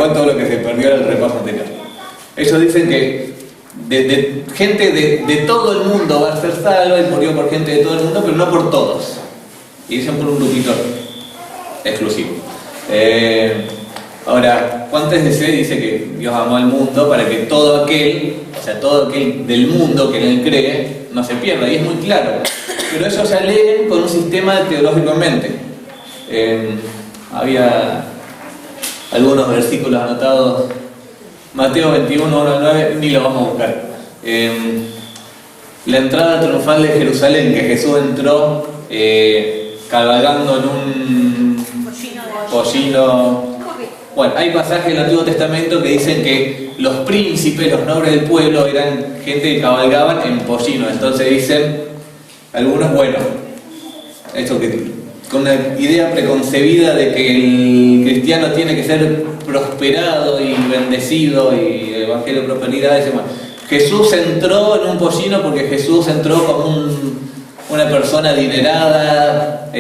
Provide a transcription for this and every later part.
igual todo lo que se perdió en el repaso anterior. Ellos dicen que gente de todo el mundo va a ser salva y murió por gente de todo el mundo, pero no por todos. Y dicen por un grupito exclusivo. Ahora, Juan 3:16 dice que Dios amó al mundo para que todo aquel, o sea, todo aquel del mundo que en él cree, no se pierda. Y es muy claro. Pero ellos ya leen con un sistema teológico en mente. Había algunos versículos anotados. Mateo 21, 1 al 9, ni lo vamos a buscar. La entrada triunfal de Jerusalén, que Jesús entró cabalgando en un pollino. Bueno, hay pasajes del Antiguo Testamento que dicen que los príncipes, los nobles del pueblo, eran gente que cabalgaban en pollinos. Entonces dicen algunos, bueno, esto que con una idea preconcebida de que el cristiano tiene que ser prosperado y bendecido y el evangelio de prosperidad, dice, bueno, Jesús entró en un pollino porque Jesús entró como una persona adinerada,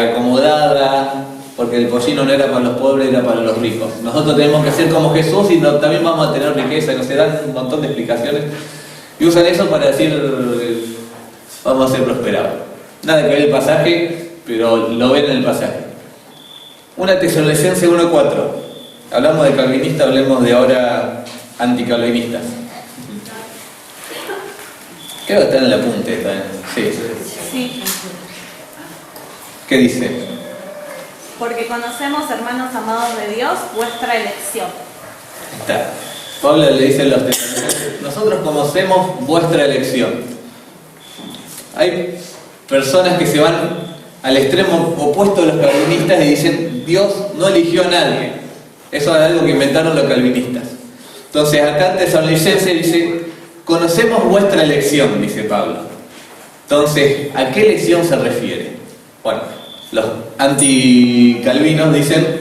acomodada, porque el pollino no era para los pobres, era para los ricos. Nosotros tenemos que ser como Jesús y también vamos a tener riqueza, y nos dan un montón de explicaciones y usan eso para decir vamos a ser prosperados. Nada que ver el pasaje, pero lo ven en el pasaje. Una Tesalonicenses 1:4. Hablamos de calvinistas, hablemos de ahora anticalvinistas. Creo que está en el apunte también. Sí. ¿Qué dice? Porque conocemos, hermanos amados de Dios, vuestra elección. Está. Pablo le dice a los tesalonicenses, nosotros conocemos vuestra elección. Hay personas que se van al extremo opuesto de los calvinistas y dicen, Dios no eligió a nadie. Eso es algo que inventaron los calvinistas. Entonces acá en Tesalonicenses dice, conocemos vuestra elección, dice Pablo. Entonces, ¿a qué elección se refiere? Bueno, los anticalvinos dicen,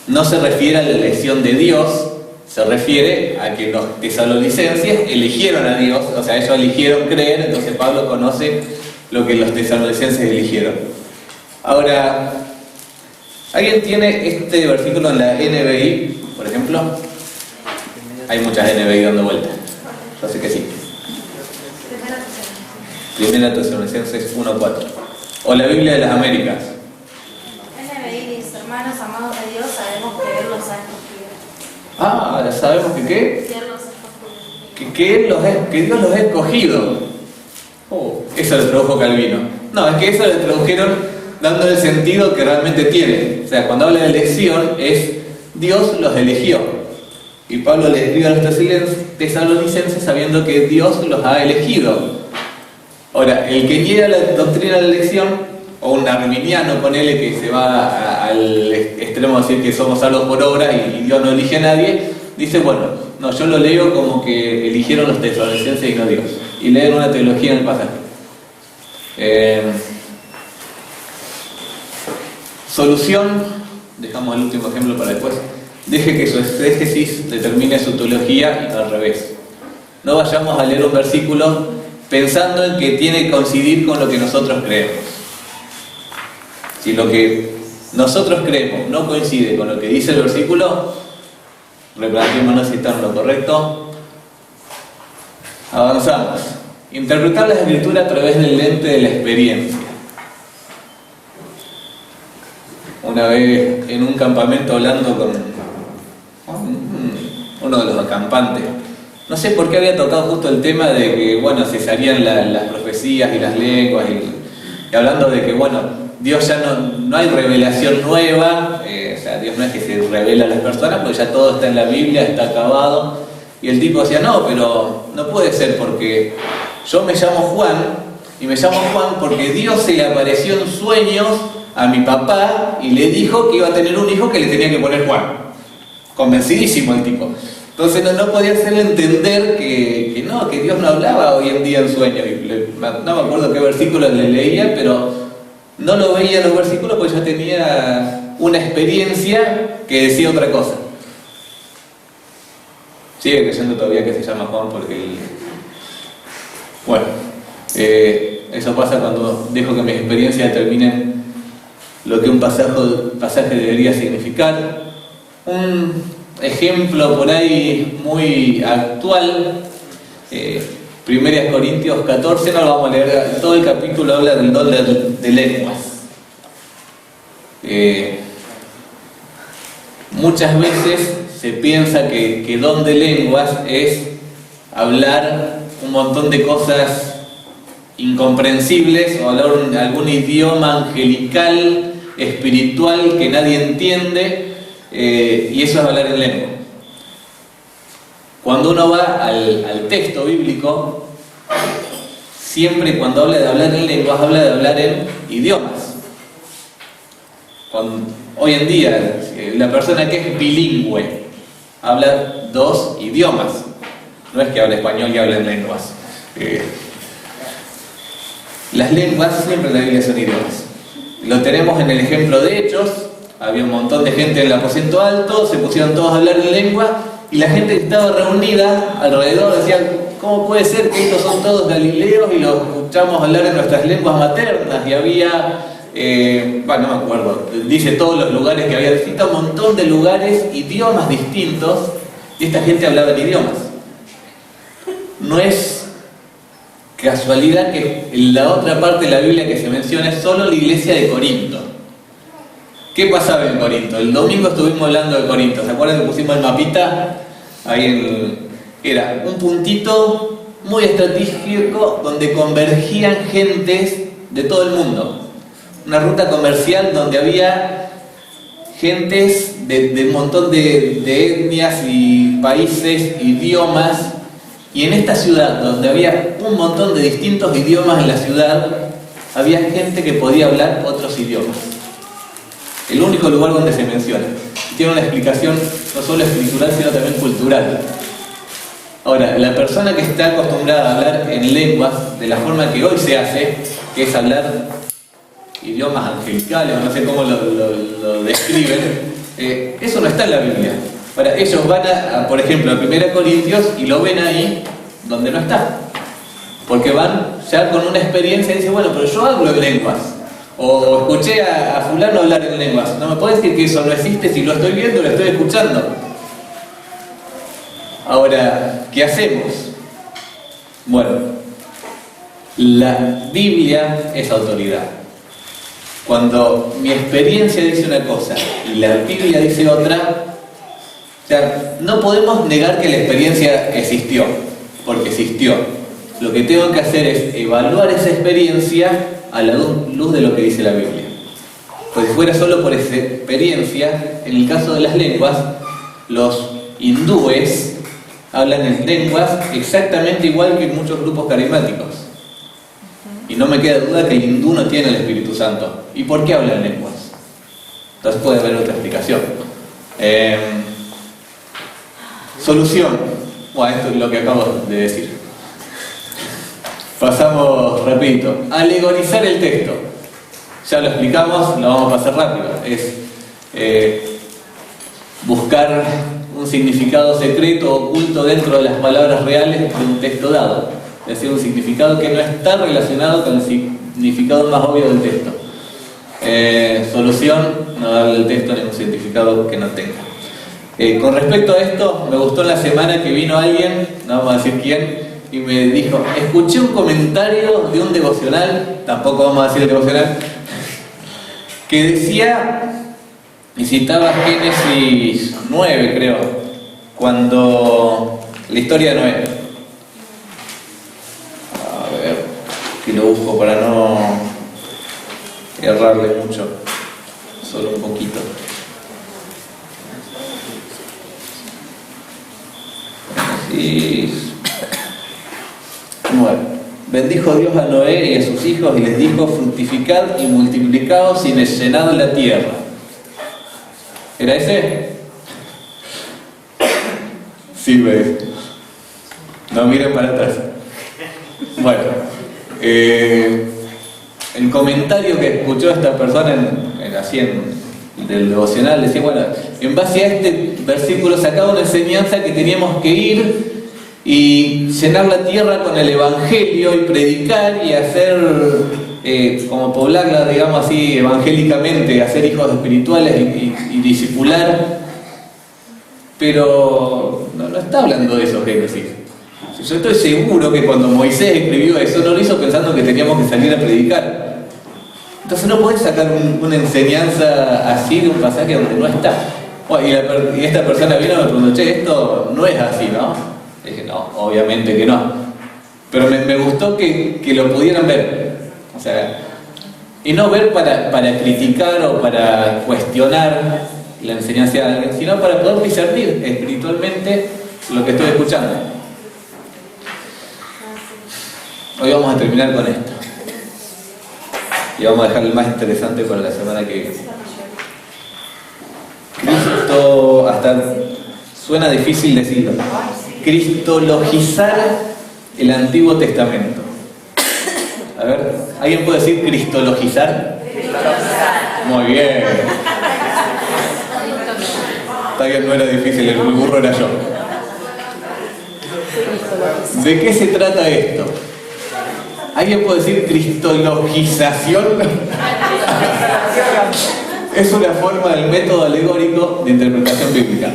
no se refiere a la elección de Dios, se refiere a que los tesalonicenses eligieron a Dios, o sea, ellos eligieron creer, entonces Pablo conoce lo que los tesalonicenses eligieron. Ahora, ¿alguien tiene este versículo en la NBI, por ejemplo? Hay muchas NBI dando vueltas, yo sé que sí. Primera Tesalonicenses 1:4. O la Biblia de las Américas. NBI dice, hermanos amados de Dios, sabemos que Él los ha escogido. Ahora sabemos que ¿qué? Que Él los ha escogido. Que Dios los ha escogido. Eso le tradujo Calvino. No, es que eso le tradujeron dando el sentido que realmente tiene. O sea, cuando habla de elección es Dios los eligió. Y Pablo le escribe a los tesalonicenses sabiendo que Dios los ha elegido. Ahora, el que niega la doctrina de la elección, o un arminiano, ponele, que se va al extremo de decir que somos salvos por obra y Dios no elige a nadie, dice, bueno, no, yo lo leo como que eligieron los tesalonicenses y no Dios. Y leen una teología en el pasaje. Solución, dejamos el último ejemplo para después. Deje que su exégesis determine su teología y no al revés. No vayamos a leer un versículo pensando en que tiene que coincidir con lo que nosotros creemos. Si lo que nosotros creemos no coincide con lo que dice el versículo, replanteémonos si está en lo correcto. Avanzamos. Interpretar la Escritura a través del lente de la experiencia. Una vez en un campamento hablando con uno de los acampantes, no sé por qué había tocado justo el tema de que, bueno, cesarían las profecías y las lenguas y hablando de que, bueno, Dios ya no hay revelación nueva, o sea, Dios no es que se revela a las personas, porque ya todo está en la Biblia, está acabado. Y el tipo decía, no, pero no puede ser porque yo me llamo Juan, y me llamo Juan porque Dios se le apareció en sueños a mi papá y le dijo que iba a tener un hijo que le tenía que poner Juan. Convencidísimo el tipo. Entonces no podía hacerle entender que no, que Dios no hablaba hoy en día en sueños. No me acuerdo qué versículos le leía, pero no lo veía en los versículos porque ya tenía una experiencia que decía otra cosa. Sigue creyendo todavía que se llama Juan porque bueno, eso pasa cuando dejo que mis experiencias determinen lo que un pasaje debería significar. Un ejemplo por ahí muy actual, 1 Corintios 14, no lo vamos a leer, todo el capítulo habla del don de lenguas. Muchas veces se piensa que don de lenguas es hablar un montón de cosas incomprensibles o hablar algún idioma angelical, espiritual que nadie entiende, y eso es hablar en lengua. Cuando uno va al texto bíblico, siempre cuando habla de hablar en lenguas, habla de hablar en idiomas. Hoy en día, la persona que es bilingüe habla 2 idiomas. No es que hable español y hable en lenguas. Las lenguas siempre en la Biblia son idiomas. Lo tenemos en el ejemplo de Hechos. Había un montón de gente en el aposento alto, se pusieron todos a hablar en lengua, y la gente que estaba reunida alrededor decía: ¿cómo puede ser que estos son todos galileos y los escuchamos hablar en nuestras lenguas maternas? Y había, no me acuerdo, dice todos los lugares que había, cita un montón de lugares, idiomas distintos, y esta gente hablaba en idiomas. No es casualidad que en la otra parte de la Biblia que se menciona es solo la iglesia de Corinto. ¿Qué pasaba en Corinto? El domingo estuvimos hablando de Corinto. ¿Se acuerdan que pusimos el mapita? Ahí era un puntito muy estratégico donde convergían gentes de todo el mundo. Una ruta comercial donde había gentes de un montón de etnias y países, idiomas. Y en esta ciudad, donde había un montón de distintos idiomas en la ciudad, había gente que podía hablar otros idiomas. El único lugar donde se menciona. Tiene una explicación no solo escritural, sino también cultural. Ahora, la persona que está acostumbrada a hablar en lenguas, de la forma que hoy se hace, que es hablar idiomas angelicales, o no sé cómo lo describen, eso no está en la Biblia. Ahora, ellos van por ejemplo, a 1 Corintios y lo ven ahí donde no está. Porque van ya con una experiencia y dicen: bueno, pero yo hablo en lenguas. O escuché a fulano hablar en lenguas. No me puede decir que eso no existe si lo estoy viendo, lo estoy escuchando. Ahora, ¿qué hacemos? Bueno, la Biblia es autoridad. Cuando mi experiencia dice una cosa y la Biblia dice otra, o sea, no podemos negar que la experiencia existió, porque existió. Lo que tengo que hacer es evaluar esa experiencia a la luz de lo que dice la Biblia. Pues si fuera solo por esa experiencia, en el caso de las lenguas, los hindúes hablan en lenguas exactamente igual que muchos grupos carismáticos. Y no me queda duda que el hindú no tiene el Espíritu Santo. ¿Y por qué hablan lenguas? Entonces puede haber otra explicación. Solución. Bueno, esto es lo que acabo de decir. Pasamos, repito, alegorizar el texto. Ya lo explicamos, lo vamos a pasar rápido. Es buscar un significado secreto oculto dentro de las palabras reales de un texto dado. Es decir, un significado que no está relacionado con el significado más obvio del texto. Solución, no darle al texto ningún significado que no tenga. Con respecto a esto, me gustó en la semana que vino alguien, no vamos a decir quién, y me dijo: escuché un comentario de un devocional, tampoco vamos a decir el devocional, que decía, y citaba Génesis 9, creo, cuando la historia de Noé. A ver, que lo busco para no errarle mucho, solo un poquito. Génesis 9. Bendijo Dios a Noé y a sus hijos y les dijo: fructificad y multiplicaos y llenad la tierra. ¿Era ese? Sí, ves. No miren para atrás. Bueno, el comentario que escuchó esta persona del devocional decía: bueno, en base a este versículo sacaba una enseñanza que teníamos que ir y llenar la tierra con el evangelio y predicar y hacer, como poblarla, digamos así, evangélicamente, hacer hijos espirituales y discipular. pero no está hablando de eso, Génesis. Yo estoy seguro que cuando Moisés escribió eso, no lo hizo pensando que teníamos que salir a predicar. Entonces no podés sacar una enseñanza así de un pasaje donde no está. Bueno, y esta persona vino y me preguntó, che, esto no es así, ¿no? Le dije, no, obviamente que no. Pero me gustó que lo pudieran ver. O sea, y no ver para criticar o para cuestionar la enseñanza de alguien, sino para poder discernir espiritualmente lo que estoy escuchando. Hoy vamos a terminar con esto. Y vamos a dejar el más interesante para la semana que viene. Cristo, hasta suena difícil decirlo, cristologizar el Antiguo Testamento. A ver, ¿alguien puede decir cristologizar? Muy bien. Está bien, no era difícil, el burro era yo. ¿De qué se trata esto? ¿Alguien puede decir cristologización? Es una forma del método alegórico de interpretación bíblica,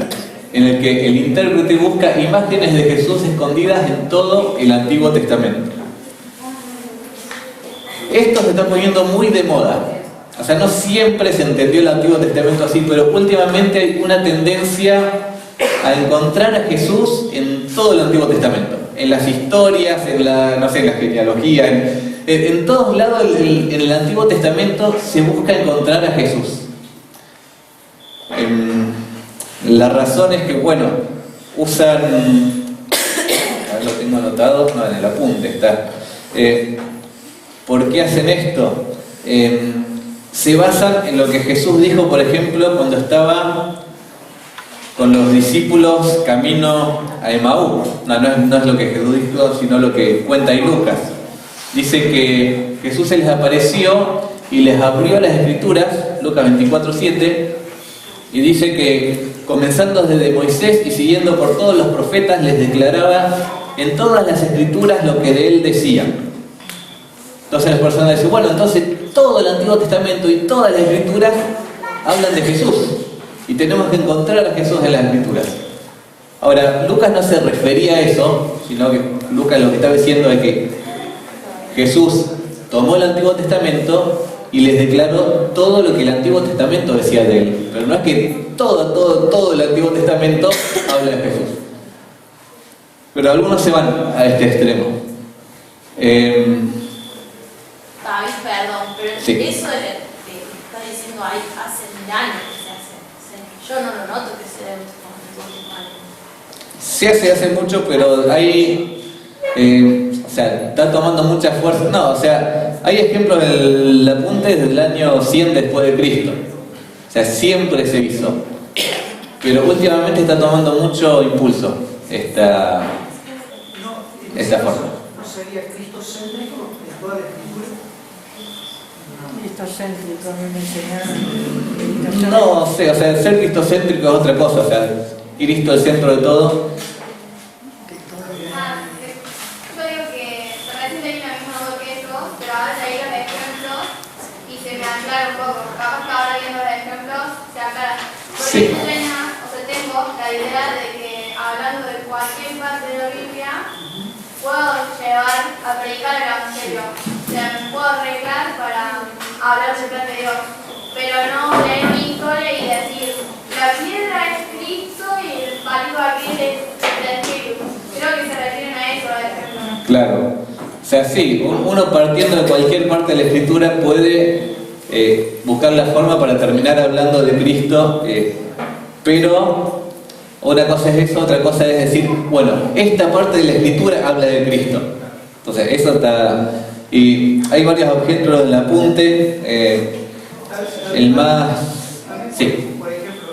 en el que el intérprete busca imágenes de Jesús escondidas en todo el Antiguo Testamento. Esto se está poniendo muy de moda. O sea, no siempre se entendió el Antiguo Testamento así, pero últimamente hay una tendencia a encontrar a Jesús en todo el Antiguo Testamento. En las historias, en la genealogía, en todos lados en el Antiguo Testamento se busca encontrar a Jesús. La razón es que, bueno, usan, a ver, lo tengo anotado, no, en el apunte está. ¿Por qué hacen esto? Se basan en lo que Jesús dijo, por ejemplo, cuando estaba con los discípulos camino a Emaú. No es lo que Jesús dijo, sino lo que cuenta ahí Lucas. Dice que Jesús se les apareció y les abrió las Escrituras, Lucas 24:7, y dice que comenzando desde Moisés y siguiendo por todos los profetas, les declaraba en todas las Escrituras lo que de él decían. Entonces las personas dicen, bueno, entonces todo el Antiguo Testamento y todas las Escrituras hablan de Jesús. Y tenemos que encontrar a Jesús en las Escrituras. Ahora, Lucas no se refería a eso, sino que Lucas lo que está diciendo es que Jesús tomó el Antiguo Testamento y les declaró todo lo que el Antiguo Testamento decía de él. Pero no es que todo el Antiguo Testamento habla de Jesús. Pero algunos se van a este extremo. David, perdón, pero sí. Eso de que está diciendo ahí hace 1000 años que se hace. Yo no lo noto que se dé se hace mucho, pero hay, o sea, está tomando mucha fuerza. No, o sea, hay ejemplos del apunte desde el año 100 después de Cristo. O sea, siempre se hizo. Pero últimamente está tomando mucho impulso esta forma. ¿No sería cristocéntrico en toda la escritura? Cristocéntrico, me enseñaron. No sé, o sea, ser cristocéntrico es otra cosa, o sea, Cristo es el centro de todo. Yo digo que recién leí la misma voz que eso, pero ahora leí los ejemplos y se me aclara un poco. Capaz que ahora viendo los ejemplos se aclara. Porque Sí. tengo la idea de que hablando de cualquier parte de la Biblia, puedo llevar a predicar el Evangelio. O sea, me puedo arreglar para hablar del plan de Dios. Pero no leer mi historia y decir, la piedra es Cristo y el palo aquel es el Espíritu. Creo que se refieren a eso, por ejemplo. Claro. O sea, sí, uno partiendo de cualquier parte de la Escritura puede buscar la forma para terminar hablando de Cristo, pero una cosa es eso, otra cosa es decir, bueno, esta parte de la Escritura habla de Cristo. Entonces, eso está... Y hay varios ejemplos en el apunte. El más... Sí. Por ejemplo,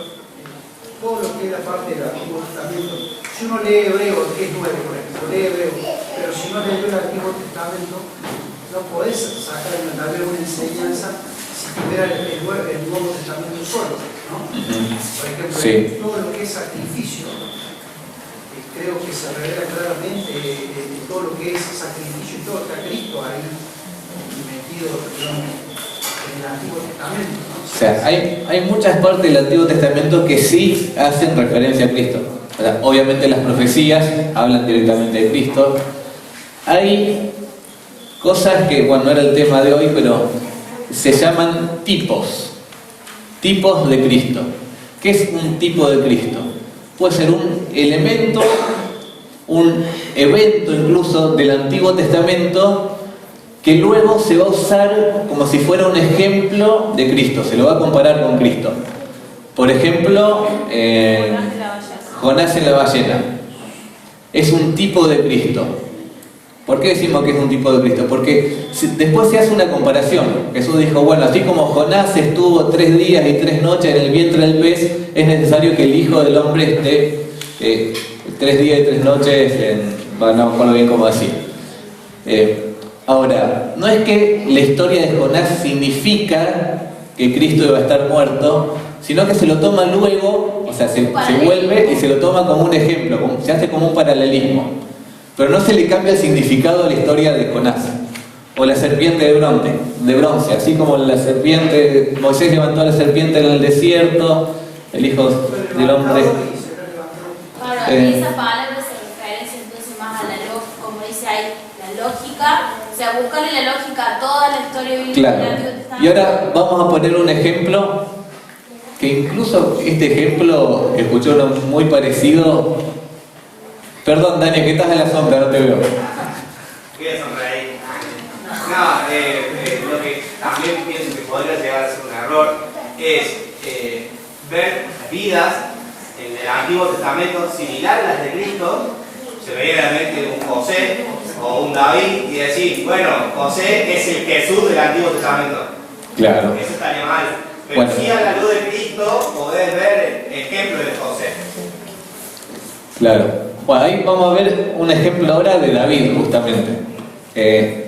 todo lo que es la parte del Antiguo Testamento, si uno lee hebreo, que es nuevo, por ejemplo, lee hebreo, pero si no lee el Antiguo Testamento, no podés sacar una enseñanza si tuviera el Nuevo Testamento solo, ¿no? Por ejemplo, sí. Todo lo que es sacrificio, creo que se revela claramente todo lo que es sacrificio y todo está Cristo ahí metido en el Antiguo Testamento, ¿no? O sea, hay muchas partes del Antiguo Testamento que sí hacen referencia a Cristo. O sea, obviamente las profecías hablan directamente de Cristo. Hay cosas que, bueno, no era el tema de hoy, pero se llaman tipos de Cristo. ¿Qué es un tipo de Cristo? Puede ser un elemento, un evento incluso del Antiguo Testamento que luego se va a usar como si fuera un ejemplo de Cristo, se lo va a comparar con Cristo. Por ejemplo, Jonás en la ballena es un tipo de Cristo. ¿Por qué decimos que es un tipo de Cristo? Porque después se hace una comparación. Jesús dijo, bueno, así como Jonás estuvo 3 días y 3 noches en el vientre del pez, es necesario que el Hijo del Hombre esté 3 días y 3 noches no me acuerdo bien cómo decir. Ahora, no es que la historia de Jonás significa que Cristo iba a estar muerto, sino que se lo toma luego, o sea, se vuelve y se lo toma como un ejemplo, se hace como un paralelismo. Pero no se le cambia el significado a la historia de Jonás. O la serpiente de bronce, así como la serpiente, Moisés levantó a la serpiente en el desierto, el Hijo del Hombre. Claro, y esa palabra se referencia entonces más a la lógica, como dice ahí, la lógica, o sea, buscarle la lógica a toda la historia bíblica del Antiguo Testamento. Y ahora vamos a poner un ejemplo, que incluso este ejemplo, escuché uno muy parecido. Perdón, Dani, que estás en la sombra, no te veo. Voy a sonreír. No, lo que también pienso que podría llegar a ser un error es ver vidas en el Antiguo Testamento similares a las de Cristo. Se me viene a la mente un José o un David y decir, bueno, José es el Jesús del Antiguo Testamento. Claro. Eso estaría mal. Pero bueno, sí a la luz de Cristo podés ver ejemplos de José. Claro. Bueno, ahí vamos a ver un ejemplo ahora de David, justamente. Que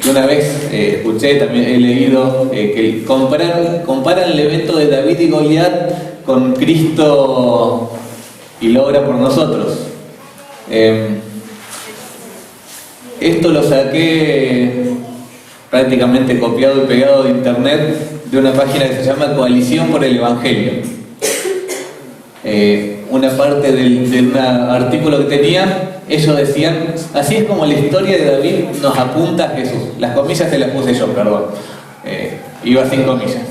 una vez escuché, también he leído, que comparan el evento de David y Goliat con Cristo y lo obra por nosotros. Esto lo saqué prácticamente copiado y pegado de internet de una página que se llama Coalición por el Evangelio. Una parte de un artículo que tenía, ellos decían, así es como la historia de David nos apunta a Jesús. Las comillas se las puse yo, perdón. Iba sin comillas.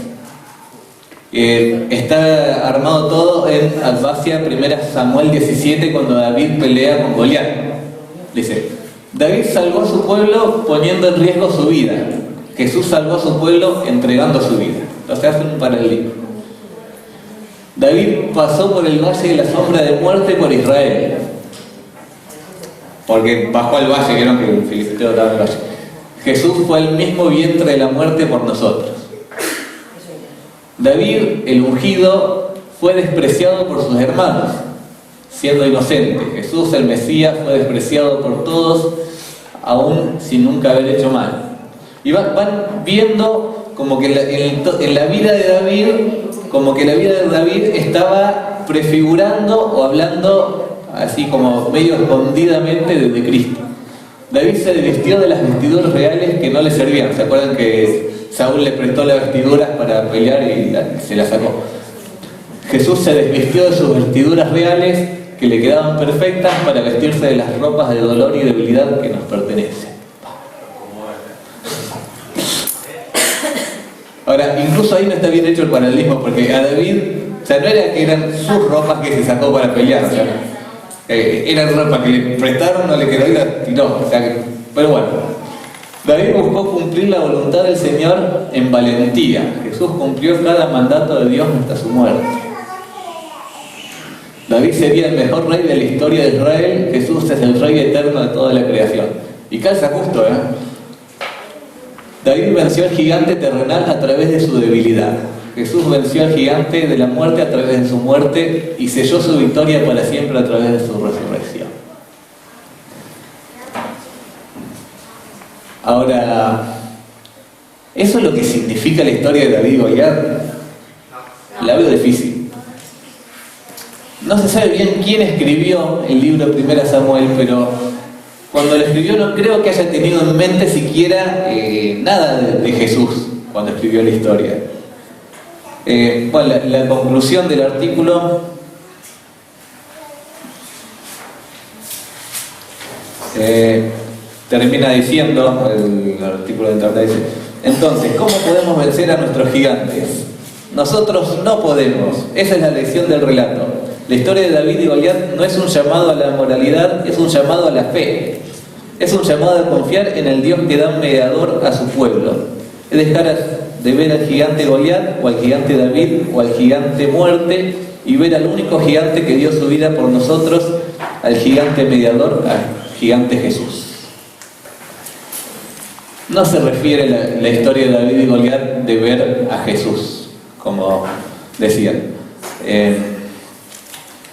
Está armado todo en Abbasia, 1 Samuel 17, cuando David pelea con Goliat. Dice, David salvó a su pueblo poniendo en riesgo su vida. Jesús salvó a su pueblo entregando su vida. Entonces hace un paralelismo. David pasó por el valle de la sombra de muerte por Israel. Porque bajó al valle, vieron que el filisteo estaba en el valle. Jesús fue el mismo vientre de la muerte por nosotros. David, el ungido, fue despreciado por sus hermanos, siendo inocente. Jesús, el Mesías, fue despreciado por todos, aún sin nunca haber hecho mal. Y van viendo como que en la vida de David, como que la vida de David estaba prefigurando o hablando así como medio escondidamente de Cristo. David se desvistió de las vestiduras reales que no le servían. ¿Se acuerdan que Saúl le prestó las vestiduras para pelear y se las sacó? Jesús se desvistió de sus vestiduras reales que le quedaban perfectas para vestirse de las ropas de dolor y debilidad que nos pertenecen. Ahora, incluso ahí no está bien hecho el paralelismo, porque a David, o sea, no era que eran sus ropas que se sacó para pelear, o sea, eran ropas que le prestaron, no le quedó y la tiró, o sea, pero bueno, David buscó cumplir la voluntad del Señor en valentía. Jesús cumplió cada mandato de Dios hasta su muerte. David sería el mejor rey de la historia de Israel. Jesús es el rey eterno de toda la creación. Y calza justo, David venció al gigante terrenal a través de su debilidad. Jesús venció al gigante de la muerte a través de su muerte y selló su victoria para siempre a través de su resurrección. Ahora, ¿eso es lo que significa la historia de David y Goliat? La veo difícil. No se sabe bien quién escribió el libro 1 Samuel, pero cuando lo escribió no creo que haya tenido en mente siquiera nada de Jesús. cuando escribió la historia. Bueno, la conclusión del artículo termina diciendo, el artículo de internet dice: entonces, ¿cómo podemos vencer a nuestros gigantes? Nosotros no podemos. Esa es la lección del relato. La historia de David y Goliat no es un llamado a la moralidad, es un llamado a la fe. Es un llamado a confiar en el Dios que da un mediador a su pueblo. Es dejar de ver al gigante Goliat, o al gigante David, o al gigante muerte, y ver al único gigante que dio su vida por nosotros, al gigante mediador, al gigante Jesús. No se refiere la historia de David y Goliat de ver a Jesús, como decían.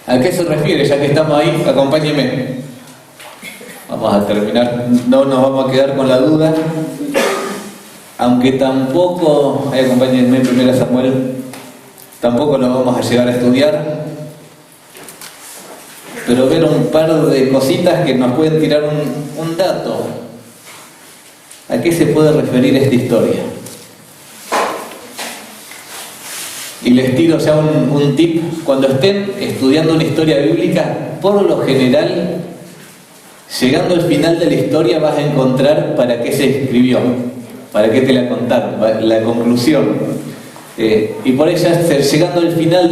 ¿A qué se refiere? Ya que estamos ahí, acompáñenme. Vamos a terminar, no nos vamos a quedar con la duda. Aunque tampoco, acompáñenme en 1 Samuel, tampoco lo vamos a llegar a estudiar, pero ver un par de cositas que nos pueden tirar un dato. ¿A qué se puede referir esta historia? Y les tiro ya un tip. Cuando estén estudiando una historia bíblica, por lo general, llegando al final de la historia vas a encontrar para qué se escribió, para qué te la contaron, la conclusión. Y por ella, llegando al final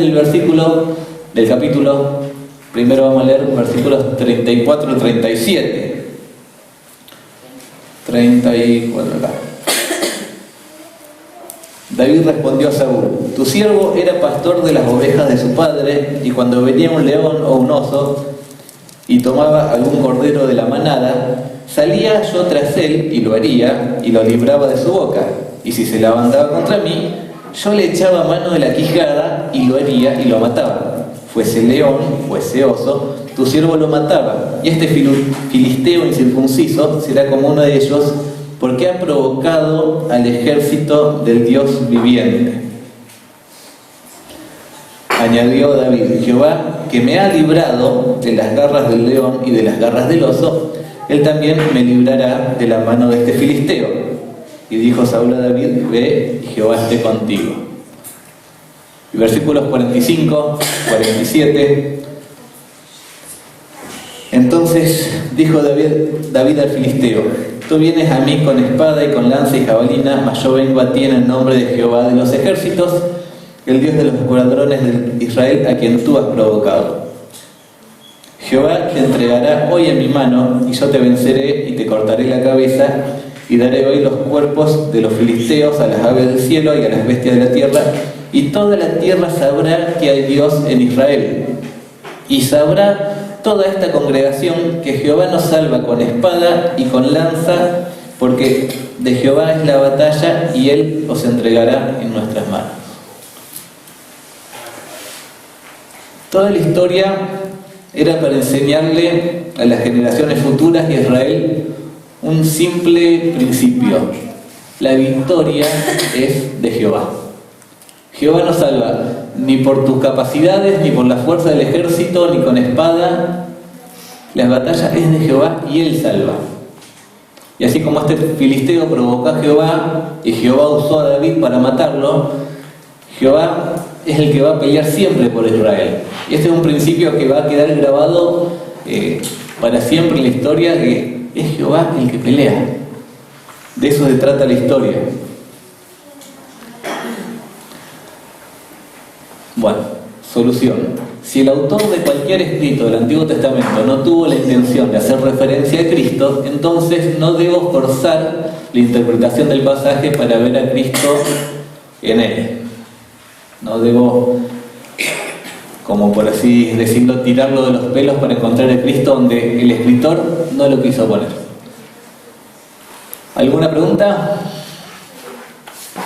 del capítulo, primero vamos a leer versículos 34 y 37. 34 acá. David respondió a Saúl: tu siervo era pastor de las ovejas de su padre, y cuando venía un león o un oso y tomaba algún cordero de la manada, salía yo tras él y lo hería y lo libraba de su boca. Y si se levantaba contra mí, yo le echaba mano de la quijada y lo hería y lo mataba. Fuese león, fuese oso, tu siervo lo mataba. Y este filisteo incircunciso será como uno de ellos, porque ha provocado al ejército del Dios viviente. Añadió David: Jehová, que me ha librado de las garras del león y de las garras del oso, él también me librará de la mano de este filisteo. Y dijo Saúl a David: ve, y Jehová esté contigo. Y versículos 45, 47. Entonces dijo David al filisteo: tú vienes a mí con espada y con lanza y jabalina, mas yo vengo a ti en el nombre de Jehová de los ejércitos, el Dios de los escuadrones de Israel, a quien tú has provocado. Jehová te entregará hoy en mi mano, y yo te venceré y te cortaré la cabeza, y daré hoy los cuerpos de los filisteos a las aves del cielo y a las bestias de la tierra, y toda la tierra sabrá que hay Dios en Israel. Y sabrá toda esta congregación que Jehová nos salva con espada y con lanza, porque de Jehová es la batalla, y Él os entregará en nuestras manos. Toda la historia era para enseñarle a las generaciones futuras y a Israel un simple principio: la victoria es de Jehová. Jehová no salva ni por tus capacidades, ni por la fuerza del ejército, ni con espada. La batalla es de Jehová y Él salva. Y así como este filisteo provocó a Jehová y Jehová usó a David para matarlo, Jehová es el que va a pelear siempre por Israel. Y este es un principio que va a quedar grabado para siempre en la historia, que es Jehová el que pelea. De eso se trata la historia. Bueno, solución. Si el autor de cualquier escrito del Antiguo Testamento no tuvo la intención de hacer referencia a Cristo, entonces no debo forzar la interpretación del pasaje para ver a Cristo en él. No debo, como por así decirlo, tirarlo de los pelos para encontrar a Cristo donde el escritor no lo quiso poner. ¿Alguna pregunta?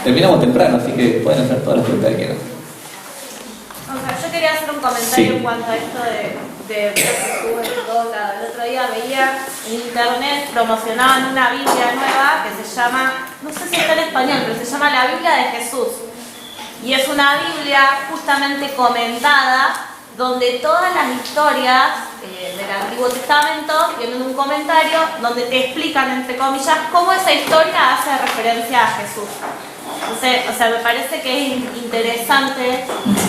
Terminamos temprano, así que pueden hacer todas las preguntas que quieran. Yo quería hacer un comentario en cuanto a esto de todo. El otro día veía en internet, promocionaban una Biblia nueva que se llama, no sé si está en español, pero se llama La Biblia de Jesús. Y es una Biblia justamente comentada, donde todas las historias del Antiguo Testamento tienen un comentario donde te explican, entre comillas, cómo esa historia hace referencia a Jesús. Entonces, o sea, me parece que es interesante,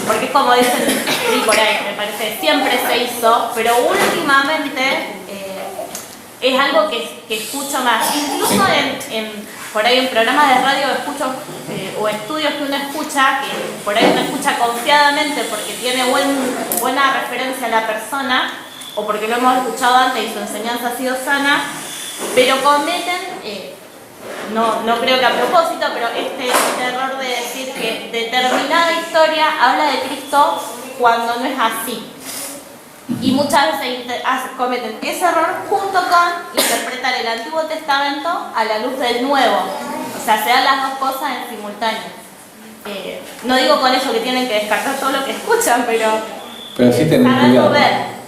porque es como dicen, y por ahí, me parece, siempre se hizo, pero últimamente es algo que escucho más. Incluso por ahí en programas de radio escucho, o estudios que uno escucha, que por ahí uno escucha confiadamente porque tiene buena referencia a la persona, o porque lo hemos escuchado antes y su enseñanza ha sido sana, pero cometen... No creo que a propósito, pero este error de decir que determinada historia habla de Cristo cuando no es así. Y muchas veces cometen ese error junto con interpretar el Antiguo Testamento a la luz del Nuevo. O sea, se dan las dos cosas en simultáneo. No digo con eso que tienen que descartar todo lo que escuchan, pero sí tienen saberlo ver.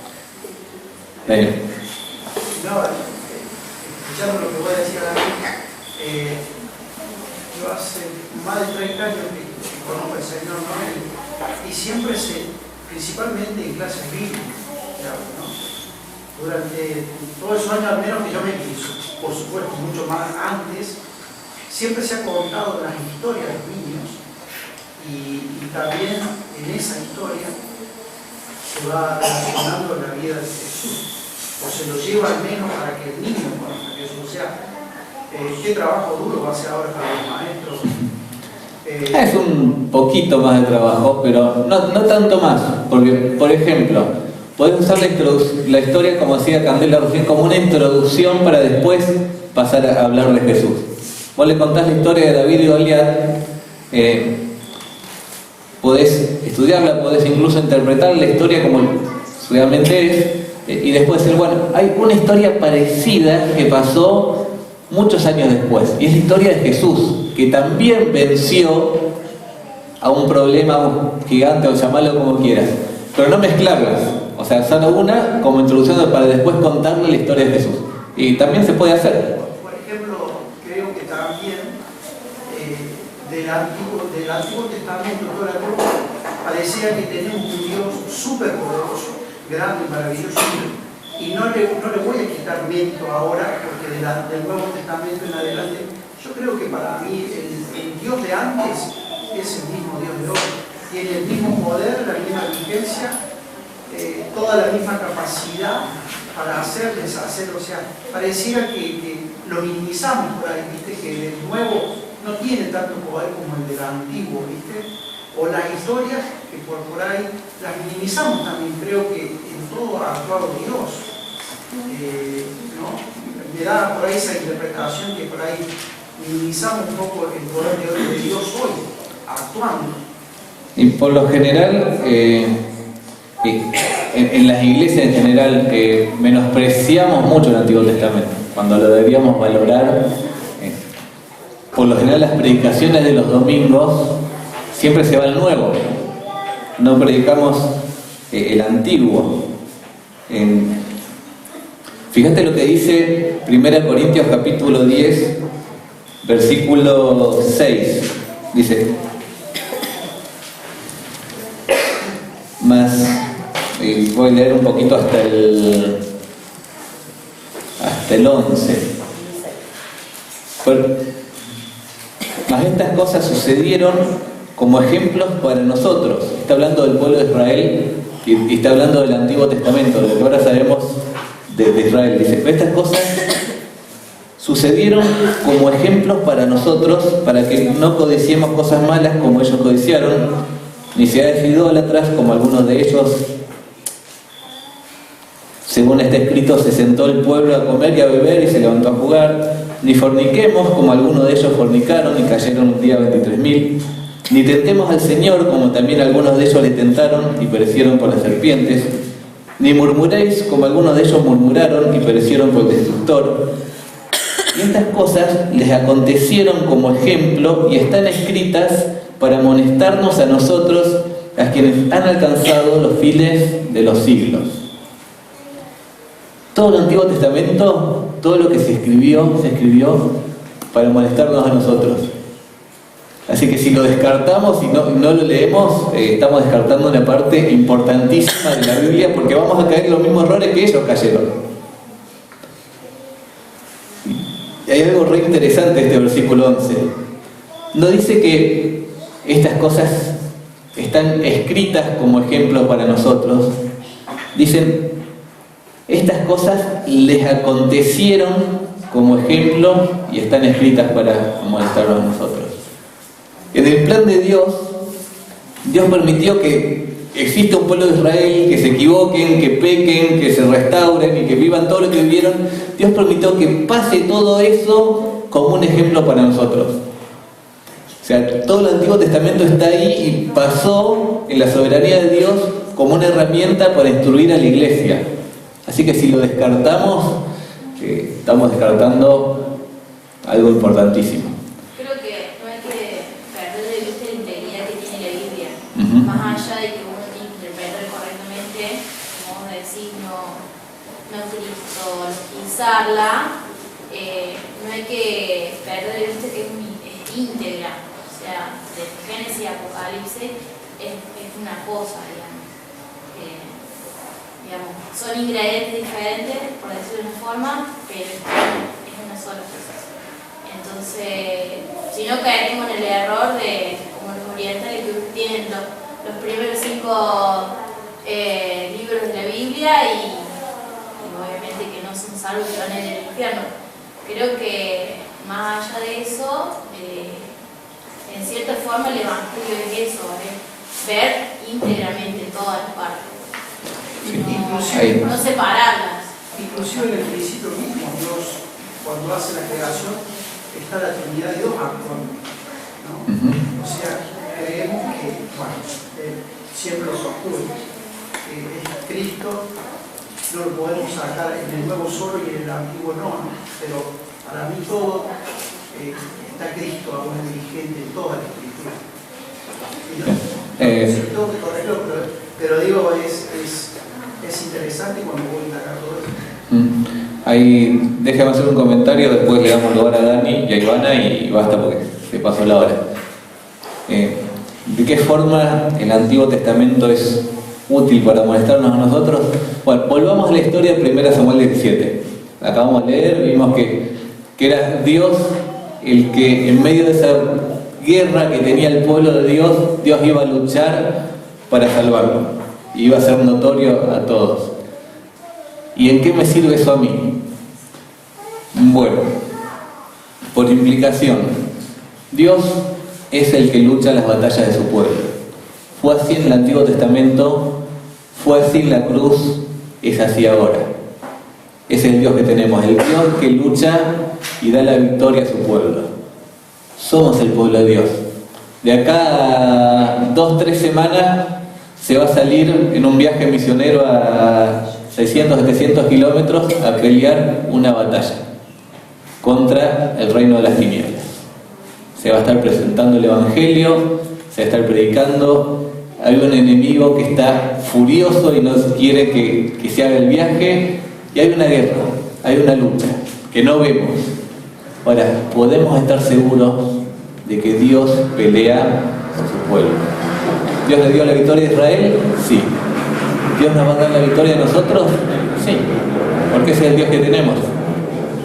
No, escuchando lo que voy a decir ahora, yo hace más de 30 años que conozco al señor Noel y siempre principalmente en clases bíblicas, ¿no? Durante todos esos años al menos que yo me quiso, por supuesto, mucho más antes, siempre se ha contado las historias de los niños y también en esa historia se va relacionando la vida de Jesús, o se lo lleva al menos para que el niño conozca a Jesús. O sea, qué trabajo duro va a ser ahora para los maestros. Es un poquito más de trabajo, pero no tanto más, porque, por ejemplo, podés usar la historia, como decía Candela recién, como una introducción para después pasar a hablar de Jesús. Vos le contás la historia de David y Goliat, podés estudiarla, podés incluso interpretar la historia como realmente es, y después decir, bueno, hay una historia parecida que pasó muchos años después, y es la historia de Jesús, que también venció a un problema gigante, o llamarlo como quieras, pero no mezclarlas, o sea, solo una como introducción para después contarle la historia de Jesús, y también se puede hacer. Por ejemplo, creo que también del Antiguo Testamento, todo el Antiguo, parecía que tenemos un Dios súper poderoso, grande, maravilloso, y no le voy a quitar mérito ahora, porque del Nuevo Testamento en adelante, yo creo que para mí el Dios de antes es el mismo Dios de hoy. Tiene el mismo poder, la misma vigencia, toda la misma capacidad para hacer, deshacer. O sea, pareciera que lo minimizamos por ahí, ¿viste? Que el Nuevo no tiene tanto poder como el del Antiguo, ¿viste? O las historias que por ahí las minimizamos también. Creo que en todo ha actuado Dios. ¿No? Me da por ahí esa interpretación que por ahí minimizamos un poco el poder de Dios hoy, actuando. Y por lo general, en las iglesias en general, menospreciamos mucho el Antiguo Testamento, cuando lo deberíamos valorar. Por lo general, las predicaciones de los domingos siempre se va al Nuevo, no predicamos el Antiguo. Fíjate lo que dice 1 Corintios capítulo 10, versículo 6. Dice, voy a leer un poquito hasta el 11. Mas estas cosas sucedieron como ejemplos para nosotros. Está hablando del pueblo de Israel y está hablando del Antiguo Testamento, de lo que ahora sabemos de Israel. Dice, estas cosas sucedieron como ejemplos para nosotros, para que no codiciemos cosas malas como ellos codiciaron, ni seáis idólatras como algunos de ellos. Según está escrito, se sentó el pueblo a comer y a beber y se levantó a jugar. Ni forniquemos como algunos de ellos fornicaron y cayeron un día 23.000. Ni tentemos al Señor como también algunos de ellos le tentaron y perecieron por las serpientes. Ni murmuréis como algunos de ellos murmuraron y perecieron por el destructor. Y estas cosas les acontecieron como ejemplo y están escritas para amonestarnos a nosotros, a quienes han alcanzado los fines de los siglos. Todo el Antiguo Testamento, todo lo que se escribió para amonestarnos a nosotros. Así que si lo descartamos y no lo leemos, estamos descartando una parte importantísima de la Biblia, porque vamos a caer en los mismos errores que ellos cayeron. Y hay algo re interesante en este versículo 11. no dice que estas cosas están escritas como ejemplos para nosotros. Dicen, estas cosas les acontecieron como ejemplo y están escritas para amonestarnos a nosotros. En el plan de Dios, Dios permitió que exista un pueblo de Israel, que se equivoquen, que pequen, que se restauren y que vivan todo lo que vivieron. Dios permitió que pase todo eso como un ejemplo para nosotros. O sea, todo el Antiguo Testamento está ahí y pasó en la soberanía de Dios como una herramienta para instruir a la iglesia. Así que si lo descartamos, estamos descartando algo importantísimo. Creo que no hay que perder de vista la integridad que tiene la Biblia. Más allá de que uno tiene que interpretar correctamente, como vos decís, no cristologizarla, no hay que perder de vista que es íntegra. O sea, de Génesis y Apocalipsis es una cosa, digamos. Son ingredientes diferentes, por decirlo de una forma, pero es una sola cosa. Entonces, si no caemos en el error de, como los orientales que tienen los primeros 5 libros de la Biblia y obviamente que no son salvos que van en el infierno. Creo que más allá de eso, en cierta forma el Evangelio es eso, ver íntegramente todas las partes. No separarlas. Inclusive en el principio mismo, Dios, cuando hace la creación, está la Trinidad de Dios actuando, ¿no? O sea, creemos que, bueno, siempre lo sostuve, es Cristo, no lo podemos sacar en el nuevo solo y en el antiguo no, pero para mí todo está Cristo aún vigente en toda la Escritura. Tengo que corregirlo, pero digo, es interesante cuando voy a sacar todo eso. Ahí, déjame hacer un comentario, después le damos lugar a Dani y a Ivana y basta porque se pasó la hora. ¿De qué forma el Antiguo Testamento es útil para amonestarnos a nosotros? Bueno, volvamos a la historia de 1 Samuel 17. Acabamos de leer, vimos que era Dios el que en medio de esa guerra que tenía el pueblo de Dios, Dios iba a luchar para salvarlo. Iba a ser notorio a todos. ¿Y en qué me sirve eso a mí? Bueno, por implicación, Dios es el que lucha las batallas de su pueblo. Fue así en el Antiguo Testamento, fue así en la cruz, es así ahora. Es el Dios que tenemos, el Dios que lucha y da la victoria a su pueblo. Somos el pueblo de Dios. De acá a 2-3 semanas se va a salir en un viaje misionero a 600-700 kilómetros a pelear una batalla contra el reino de las tinieblas. Se va a estar presentando el Evangelio, se va a estar predicando. Hay un enemigo que está furioso y no quiere que se haga el viaje, y hay una guerra, hay una lucha que no vemos. Ahora, ¿podemos estar seguros de que Dios pelea por su pueblo? ¿Dios le dio la victoria a Israel? Sí. ¿Dios nos va a dar la victoria a nosotros? Sí. Porque ese es el Dios que tenemos.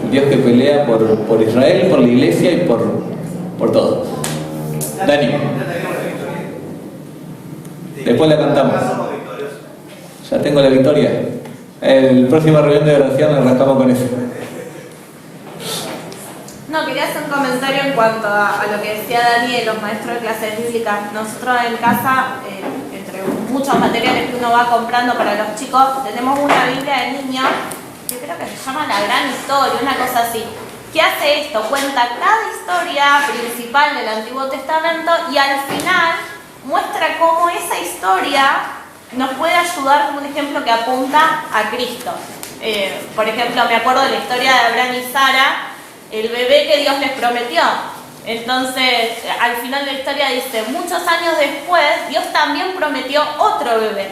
El Dios que pelea por Israel, por la iglesia y por todo. Dani. Después la cantamos. Ya tengo la victoria. El próximo reunión de oración arrancamos con eso. No, quería hacer un comentario en cuanto a lo que decía Dani de los maestros de clases bíblicas. Nosotros en casa, entre muchos materiales que uno va comprando para los chicos, tenemos una Biblia de niños que creo que se llama La Gran Historia, una cosa así. ¿Qué hace esto? Cuenta cada historia principal del Antiguo Testamento y al final muestra cómo esa historia nos puede ayudar como un ejemplo que apunta a Cristo. Por ejemplo, me acuerdo de la historia de Abraham y Sara, el bebé que Dios les prometió. Entonces, al final de la historia dice, muchos años después, Dios también prometió otro bebé.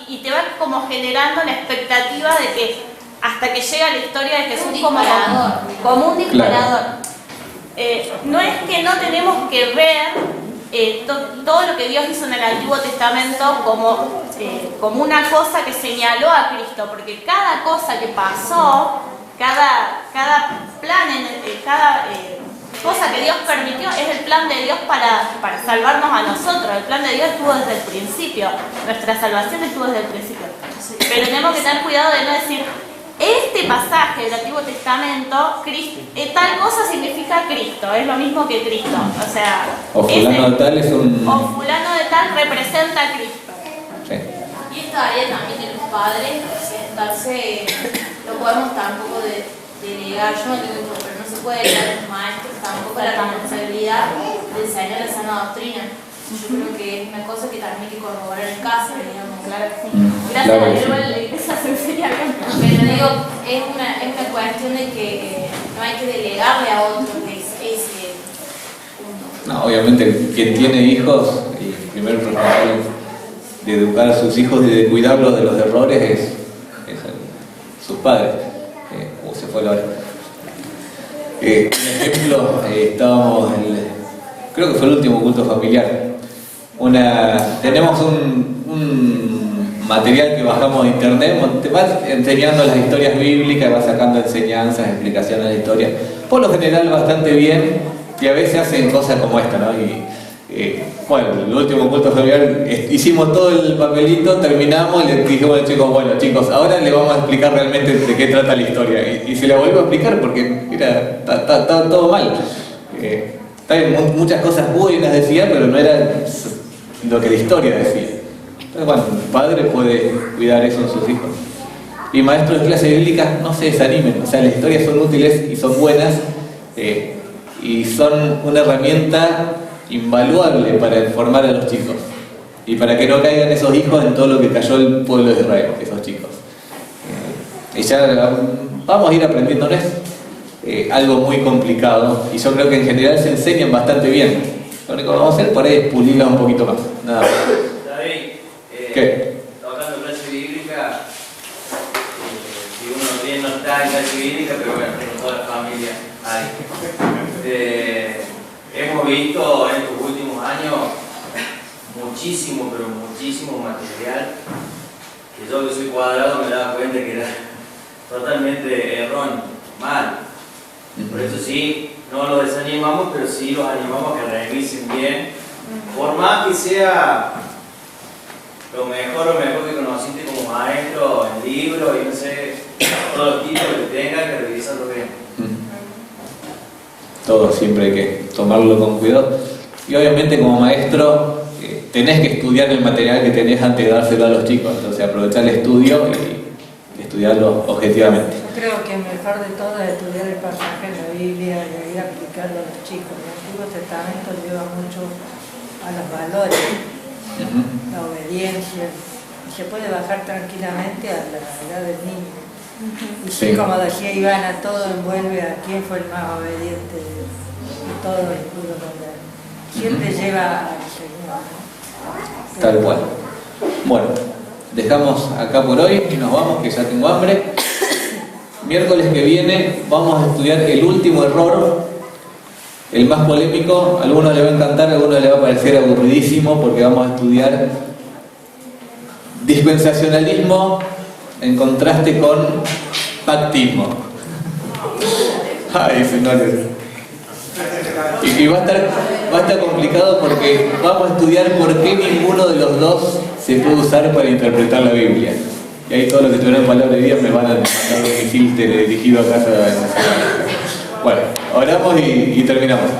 Y te va como generando la expectativa de que hasta que llega la historia de Jesús como un disparador. No es que no tenemos que ver todo lo que Dios hizo en el Antiguo Testamento como una cosa que señaló a Cristo, porque cada cosa que pasó, cada plan, cada cosa que Dios permitió, es el plan de Dios para salvarnos a nosotros. El plan de Dios estuvo desde el principio, nuestra salvación estuvo desde el principio. Pero tenemos que tener cuidado de no decir, este pasaje del Antiguo Testamento, tal cosa significa Cristo, es lo mismo que Cristo. O sea, o fulano de tal es un... o fulano de tal representa a Cristo. Sí. Y esta área también de los padres, sentarse, no podemos tampoco delegar, yo no digo esto, pero no se puede delegar a los maestros tampoco la responsabilidad de enseñar la sana doctrina. Yo creo que es una cosa que también hay que corroborar en casa, digamos. Claro que sí. Gracias Claro a que Dios, sí. la iglesia se enseña bien. Pero digo, es una cuestión de que no hay que delegarle a otros ese punto. No, obviamente quien tiene hijos, el primer responsable de educar a sus hijos y de cuidarlos de los errores es sus padres. Se fue la hora. Un ejemplo, estábamos creo que fue el último culto familiar. Tenemos un material que bajamos de internet, te vas enseñando las historias bíblicas, vas sacando enseñanzas, explicaciones de la historia, por lo general bastante bien, y a veces hacen cosas como esta, ¿no? Bueno, el último culto familiar hicimos todo el papelito, terminamos y le dijimos a los chicos, bueno chicos, ahora le vamos a explicar realmente de qué trata la historia, y se la vuelvo a explicar porque mira, está todo mal. Muchas cosas buenas decía, pero no era lo que la historia decía. Entonces, bueno, un padre puede cuidar eso en sus hijos. Y maestros de clase bíblica, no se desanimen, o sea, las historias son útiles y son buenas, y son una herramienta invaluable para formar a los chicos y para que no caigan esos hijos en todo lo que cayó el pueblo de Israel, esos chicos. Y ya vamos a ir aprendiendo, no es algo muy complicado, y yo creo que en general se enseñan bastante bien. Lo único que vamos a hacer por ahí es pulirlas un poquito más, nada más. David, ¿Qué? tocando clase bíblica, si uno bien no está en clase bíblica, pero bueno, en toda la familia hay. Hemos visto en estos últimos años muchísimo, pero muchísimo material que yo que soy cuadrado me daba cuenta que era totalmente erróneo, mal. Por eso sí, no los desanimamos, pero sí los animamos a que revisen bien, por más que sea lo mejor que conociste como maestro en libro y no sé, todos los títulos que tengan que revisarlo bien. Todo siempre hay que tomarlo con cuidado. Y obviamente como maestro tenés que estudiar el material que tenés antes de dárselo a los chicos. Entonces aprovechar el estudio y estudiarlo objetivamente. Yo creo que mejor de todo es estudiar el pasaje en la Biblia y ir a aplicarlo a los chicos. El Antiguo Testamento lleva mucho a los valores, la obediencia, y se puede bajar tranquilamente a la edad del niño. Y sí, como decía Ivana, todo envuelve a quién fue el más obediente y todo incluye con él. Siempre lleva al Señor, ¿no? Tal cual. Bueno, dejamos acá por hoy y nos vamos, que ya tengo hambre. Miércoles que viene vamos a estudiar el último error, el más polémico. A algunos les va a encantar, a algunos les va a parecer aburridísimo, porque vamos a estudiar dispensacionalismo en contraste con pactismo. Ay, señores. Y va a estar complicado porque vamos a estudiar por qué ninguno de los dos se puede usar para interpretar la Biblia. Y ahí todos los que tuvieron palabra de Dios me van a mandar un misil teledirigido a casa. Bueno, oramos y terminamos.